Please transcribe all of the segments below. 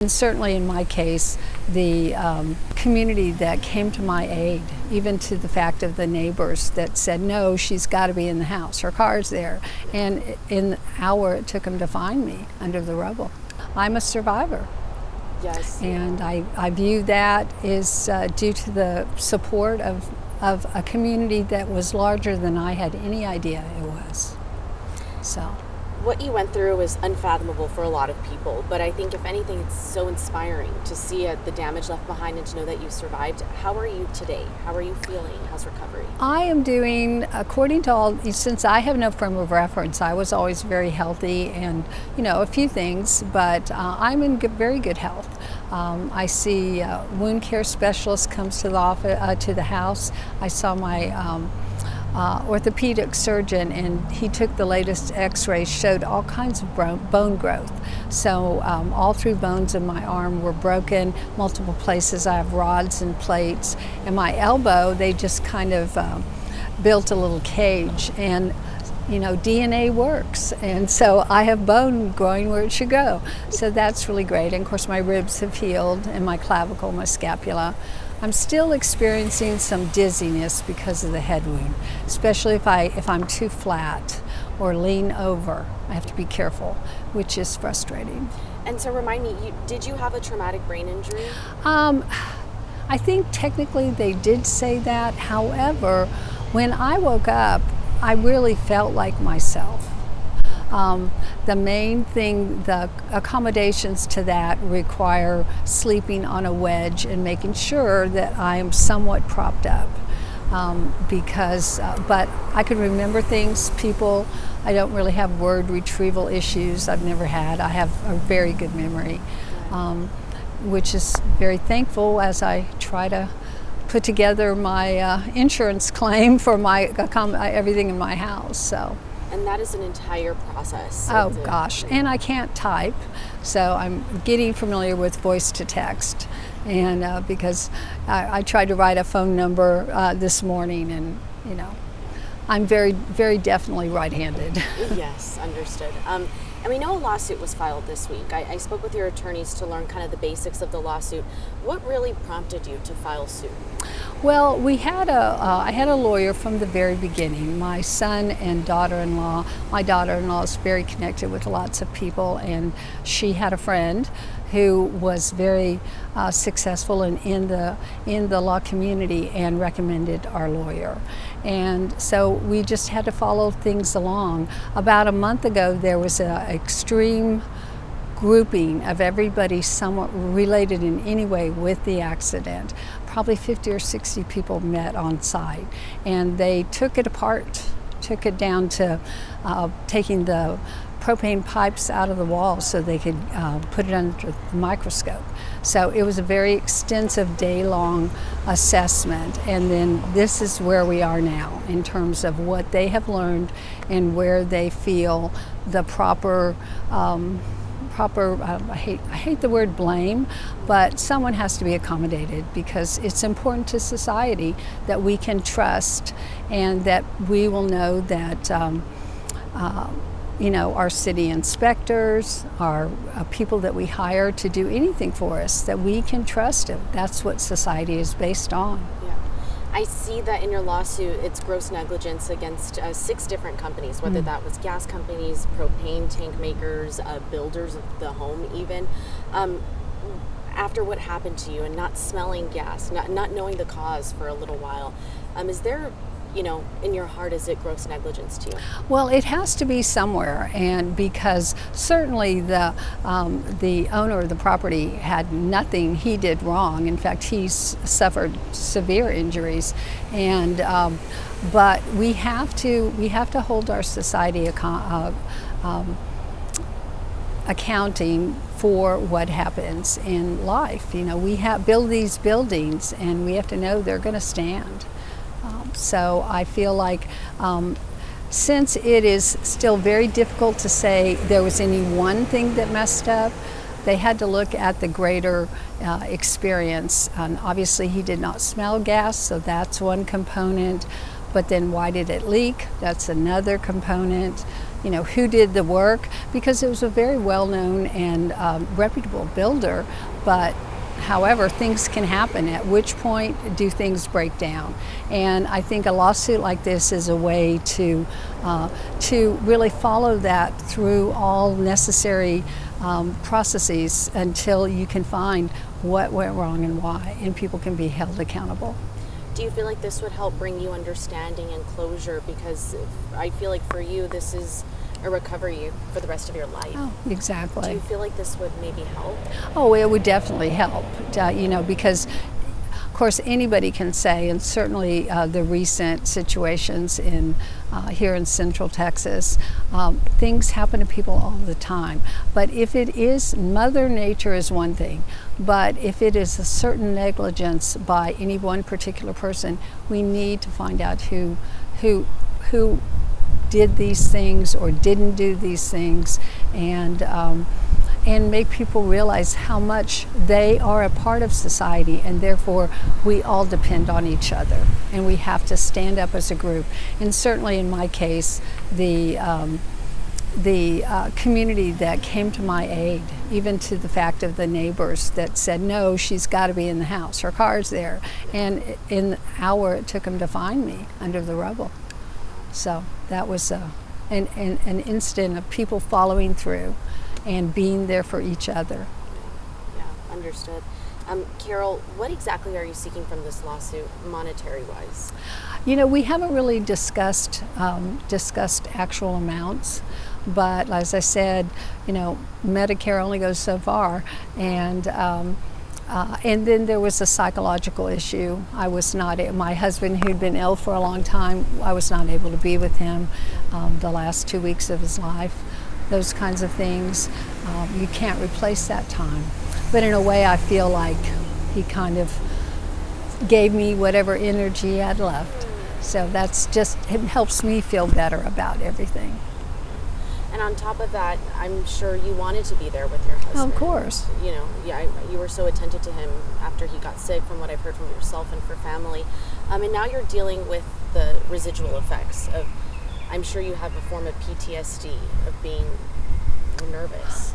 And certainly in my case, the community that came to my aid, even to the fact of the neighbors that said, no, she's got to be in the house, her car's there. And in the hour it took them to find me under the rubble. I'm a survivor. Yes. And I view that is due to the support of a community that was larger than I had any idea it was. So. What you went through is unfathomable for a lot of people, but I think if anything, it's so inspiring to see the damage left behind and to know that you survived. How are you today? How are you feeling? How's recovery? I am doing, according to all, since I have no frame of reference, I was always very healthy and, a few things, but I'm in very good health. I see wound care specialist comes to the office, to the house. I saw my orthopedic surgeon, and he took the latest x-rays, showed all kinds of bone growth. So all 3 bones in my arm were broken, multiple places. I have rods and plates. And my elbow, they just kind of built a little cage, and DNA works, and so I have bone growing where it should go. So that's really great. And of course my ribs have healed, and my clavicle, my scapula. I'm still experiencing some dizziness because of the head wound, especially if I'm too flat or lean over. I have to be careful, which is frustrating. And so remind me, did you have a traumatic brain injury? I think technically they did say that. However, when I woke up, I really felt like myself. The main thing, the accommodations to that require sleeping on a wedge and making sure that I am somewhat propped up. But I can remember things, people. I don't really have word retrieval issues. I've never had. I have a very good memory, which is very thankful as I try to put together my insurance claim for my everything in my house. So. And that is an entire process. Oh gosh, and I can't type, so I'm getting familiar with voice to text, and because I tried to write a phone number this morning, and I'm very, very definitely right-handed. Yes, understood. And we know a lawsuit was filed this week. I spoke with your attorneys to learn kind of the basics of the lawsuit. What really prompted you to file suit? Well, I had a lawyer from the very beginning. My son and daughter-in-law. My daughter-in-law is very connected with lots of people, and she had a friend who was very successful in the law community and recommended our lawyer. And so we just had to follow things along. About a month ago, there was an extreme grouping of everybody somewhat related in any way with the accident. Probably 50 or 60 people met on site, and they took it apart, took it down to taking the propane pipes out of the wall so they could put it under the microscope. So it was a very extensive day-long assessment, and then this is where we are now in terms of what they have learned and where they feel the proper I hate the word blame, but someone has to be accommodated, because it's important to society that we can trust and that we will know that our city inspectors, our people that we hire to do anything for us, that we can trust them. That's what society is based on. Yeah. I see that in your lawsuit, it's gross negligence against 6 different companies, whether that was gas companies, propane tank makers, builders of the home even. After what happened to you and not smelling gas, not knowing the cause for a little while, is there, in your heart, is it gross negligence to you? Well, it has to be somewhere, and because certainly the owner of the property had nothing he did wrong. In fact, he's suffered severe injuries, and but we have to hold our society accounting for what happens in life. We build these buildings, and we have to know they're going to stand. So I feel like since it is still very difficult to say there was any one thing that messed up, they had to look at the greater experience. And obviously he did not smell gas, so that's one component. But then why did it leak? That's another component. who did the work, because it was a very well-known and reputable builder. But however, things can happen. At which point do things break down? And I think a lawsuit like this is a way to really follow that through all necessary processes until you can find what went wrong and why, and people can be held accountable. Do you feel like this would help bring you understanding and closure? Because I feel like for you, this is a recovery for the rest of your life. Oh, exactly. Do you feel like this would maybe help? Oh, it would definitely help, because of course anybody can say, and certainly the recent situations here in Central Texas, things happen to people all the time. But if it is, Mother Nature is one thing, but if it is a certain negligence by any one particular person, we need to find out who did these things or didn't do these things, and make people realize how much they are a part of society, and therefore we all depend on each other, and we have to stand up as a group. And certainly in my case, the community that came to my aid, even to the fact of the neighbors that said, no, she's got to be in the house, her car's there, and in the hour it took them to find me under the rubble. So that was an instant of people following through and being there for each other. Yeah, understood. Carol, what exactly are you seeking from this lawsuit, monetary-wise? We haven't really discussed actual amounts, but as I said, Medicare only goes so far, and then there was a psychological issue. I was not, my husband, who'd been ill for a long time, I was not able to be with him the last 2 weeks of his life. Those kinds of things. You can't replace that time. But in a way, I feel like he kind of gave me whatever energy he had left. So that's just, it helps me feel better about everything. And on top of that, I'm sure you wanted to be there with your husband. Oh, of course. You were so attentive to him after he got sick, from what I've heard from yourself and for family. And now you're dealing with the residual effects of, I'm sure you have a form of PTSD of being nervous.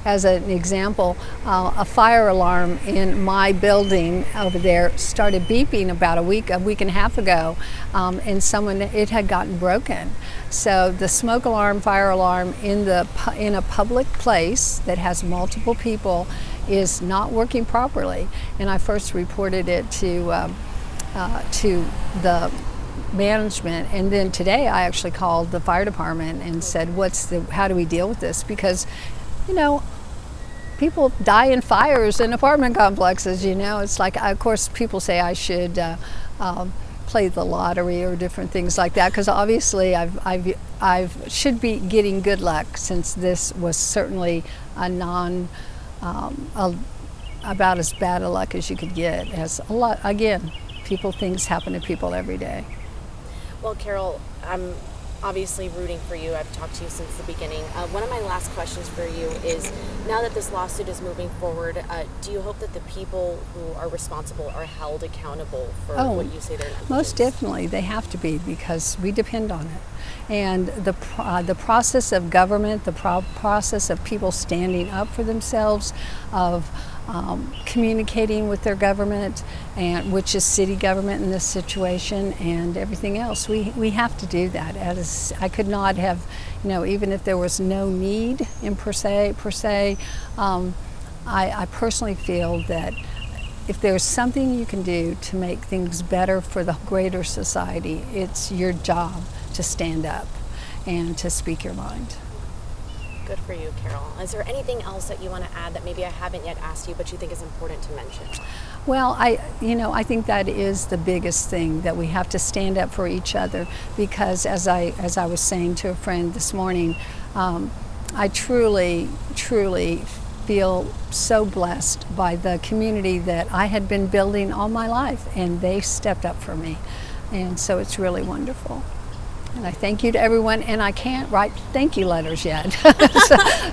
As an example, a fire alarm in my building over there started beeping about a week and a half ago, and it had gotten broken. So the smoke alarm, fire alarm in a public place that has multiple people is not working properly. And I first reported it to the management, and then today I actually called the fire department and said, how do we deal with this? Because people die in fires in apartment complexes. It's like, of course people say I should play the lottery or different things like that, because obviously I should be getting good luck, since this was certainly about as bad a luck as you could get. As a lot, again, things happen to people every day. Well, Carol, I'm obviously rooting for you. I've talked to you since the beginning. One of my last questions for you is, now that this lawsuit is moving forward, do you hope that the people who are responsible are held accountable for what you say they're negligence? Most definitely. They have to be, because we depend on it. And the process of government, the process of people standing up for themselves, of communicating with their government, and which is city government in this situation, and everything else. We have to do that. I could not have, even if there was no need per se. I personally feel that if there's something you can do to make things better for the greater society, it's your job to stand up and to speak your mind. Good for you, Carol. Is there anything else that you want to add that maybe I haven't yet asked you, but you think is important to mention? Well, I think that is the biggest thing, that we have to stand up for each other, because as I was saying to a friend this morning, I truly feel so blessed by the community that I had been building all my life, and they stepped up for me. And so it's really wonderful. And I thank you to everyone, and I can't write thank you letters yet.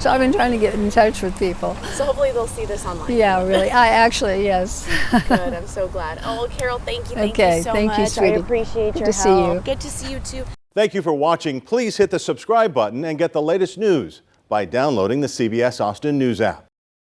so I've been trying to get in touch with people. So hopefully they'll see this online. Yeah, really. Yes. Good, I'm so glad. Oh, Carol, thank you so much. Thank you, sweetie. I appreciate your help. Good to see you. Good to see you too. Thank you for watching. Please hit the subscribe button and get the latest news by downloading the CBS Austin News app.